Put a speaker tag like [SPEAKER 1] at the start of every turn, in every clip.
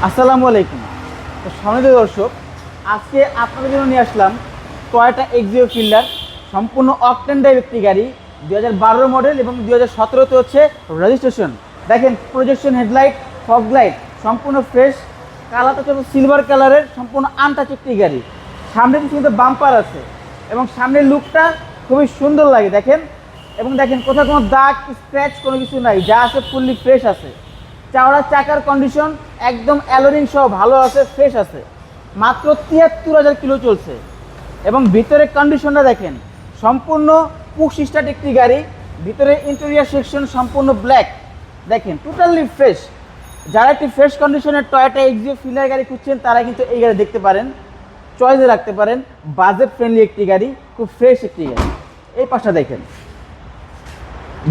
[SPEAKER 1] আসসালামু আলাইকুম। তো সম্মানিত দর্শক, আজকে আপনাদের জন্য নিয়ে আসলাম টয়োটা এক্সিও ফিল্ডার, সম্পূর্ণ অকটেন ড্রাইভ একটি গাড়ি, 2012 মডেল এবং 2017তে হচ্ছে রেজিস্ট্রেশন। দেখেন প্রজেকশন হেডলাইট, ফগ লাইট সম্পূর্ণ ফ্রেশ, কালারটা হচ্ছে সিলভার কালারের, সম্পূর্ণ আনটাচ একটি গাড়ি। সামনে কিন্তু বাম্পার আছে এবং সামনের লুকটা খুবই সুন্দর লাগে দেখেন। এবং দেখেন কোথাও কোনো দাগ স্ক্র্যাচ কোনো কিছু নাই, যা আছে ফুললি ফ্রেশ আছে। চাওড়া চাকার কন্ডিশন একদম অ্যালোরিং সহ ভালো আছে, ফ্রেশ আছে। মাত্র ৭৩,০০০ কিলো চলছে এবং ভিতরে কন্ডিশনটা দেখেন, সম্পূর্ণ পুশ স্টার্ট একটি গাড়ি। ভিতরে ইন্টেরিয়র সেকশন সম্পূর্ণ ব্ল্যাক, দেখেন টোটালি ফ্রেশ। যারা একটি ফ্রেশ কন্ডিশনের টয়োটা এক্সিও ফিল্ডার গাড়ি খুঁজছেন তারা কিন্তু এই গাড়ি দেখতে পারেন, চয়েসে রাখতে পারেন। বাজেট ফ্রেন্ডলি একটি গাড়ি, খুব ফ্রেশ একটি গাড়ি। এই পাশটা দেখেন,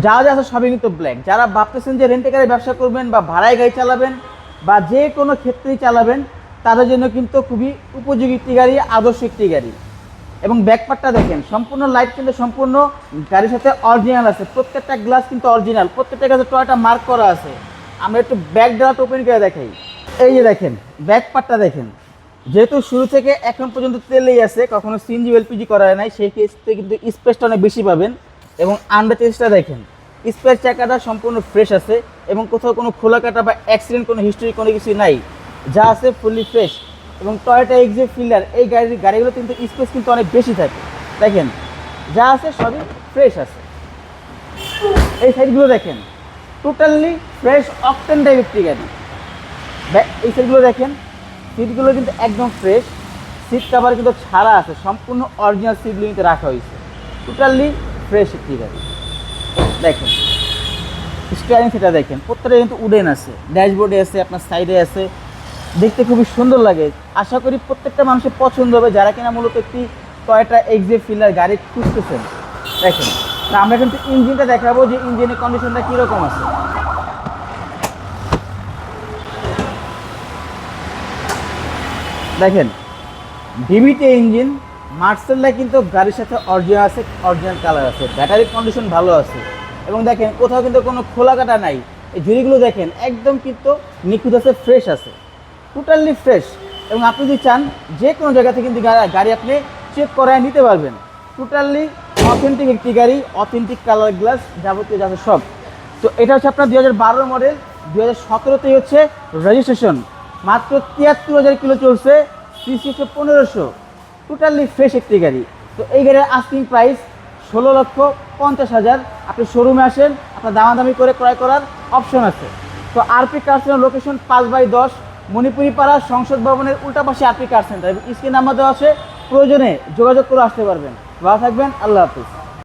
[SPEAKER 1] যা যা আছে সবই কিন্তু ব্ল্যাক। যারা ভাবতেছেন যে রেন্টে গাড়ি ব্যবসা করবেন বা ভাড়ায় গাড়ি চালাবেন বা যে কোনো ক্ষেত্রেই চালাবেন, তাদের জন্য কিন্তু খুবই উপযোগী একটি গাড়ি, আদর্শ একটি গাড়ি। এবং ব্যাকপার্টটা দেখেন, সম্পূর্ণ লাইট কিন্তু সম্পূর্ণ গাড়ির সাথে অরিজিনাল আছে। প্রত্যেকটা গ্লাস কিন্তু অরিজিনাল, প্রত্যেকটা গাছে টয়োটা মার্ক করা আছে। আমরা একটু ব্যাক ডোরটা ওপেন করে দেখাই। এই যে দেখেন ব্যাকপার্টটা দেখেন, যেহেতু শুরু থেকে এখন পর্যন্ত তেলেই আছে, কখনো সিএনজি এলপিজি করা হয় নাই, সেই ক্ষেত্রে কিন্তু স্পেসটা অনেক বেশি পাবেন। এবং আন্ডার চেসটা দেখেন, স্পেয়ার চাকাটা সম্পূর্ণ ফ্রেশ আছে এবং কোথাও কোনো খোলা কাটা বা অ্যাক্সিডেন্ট কোনো হিস্ট্রি কোনো কিছু নাই, যা আছে ফুললি ফ্রেশ। এবং টয়োটা এক্সিও ফিল্ডার এই গাড়িগুলো কিন্তু স্পেস কিন্তু অনেক বেশি থাকে। দেখেন যা আছে সবই ফ্রেশ আছে। এই সাইডগুলো দেখেন, টোটালি ফ্রেশ অকটেন ড্রাইভ একটি গাড়ি। এই সাইডগুলো দেখেন, সিটগুলো কিন্তু একদম ফ্রেশ, সিট কাভার কিন্তু ছাড়া আছে, সম্পূর্ণ অরিজিনাল সিটগুলো কিন্তু রাখা হয়েছে। টোটালি ফ্রেশ একটি গাড়ি। দেখেন স্টিয়ারিং সেটা দেখেন, প্রত্যেকটা কিন্তু উডেন আছে, ড্যাশবোর্ডে আছে, আপনার সাইডে আছে, দেখতে খুবই সুন্দর লাগে। আশা করি প্রত্যেকটা মানুষের পছন্দ হবে যারা কিনা মূলত একটি টয়োটা এক্সিও ফিল্ডার গাড়ি খুঁজতেছেন। দেখেন, তা আমরা কিন্তু ইঞ্জিনটা দেখাবো যে ইঞ্জিনের কন্ডিশনটা কীরকম আছে। দেখেন ভিভিটি ইঞ্জিন, মার্সেলটা কিন্তু গাড়ির সাথে অরিজিনাল আছে, অরিজিনাল কালার আছে, ব্যাটারির কন্ডিশন ভালো আছে। এবং দেখেন কোথাও কিন্তু কোনো খোলা কাটা নাই। এই ঝুড়িগুলো দেখেন একদম কিন্তু নিখুঁত আছে, ফ্রেশ আছে, টোটালি ফ্রেশ। এবং আপনি যদি চান যে কোনো জায়গা থেকে কিন্তু গাড়ি আপনি চেক করায় নিতে পারবেন। টোটালি অথেন্টিক একটি গাড়ি, অথেন্টিক কালার গ্লাস, যাবতীয় যাচ্ছে সব। তো এটা হচ্ছে আপনার 2012 মডেল, 2017তেই হচ্ছে রেজিস্ট্রেশন। মাত্র ৭৩,০০০ কিলো চলছে, সিসি হচ্ছে 1500, টোটালি ফ্রেশ একটি গাড়ি। তো এই গাড়ির আস্কিং প্রাইস 16,50,000। আপনি শোরুমে আসেন, আপনার দামাদামি করে ক্রয় করার অপশন আছে। তো আরপি কার সেন্টার লোকেশন 5/10 মণিপুরি পাড়া সংসদ ভবনের উল্টা পাশে আরপি কার সেন্টার, এবং স্ক্রিন নাম্বার দেওয়া আছে, প্রয়োজনে যোগাযোগ করে আসতে পারবেন। ভালো থাকবেন, আল্লাহ হাফিজ।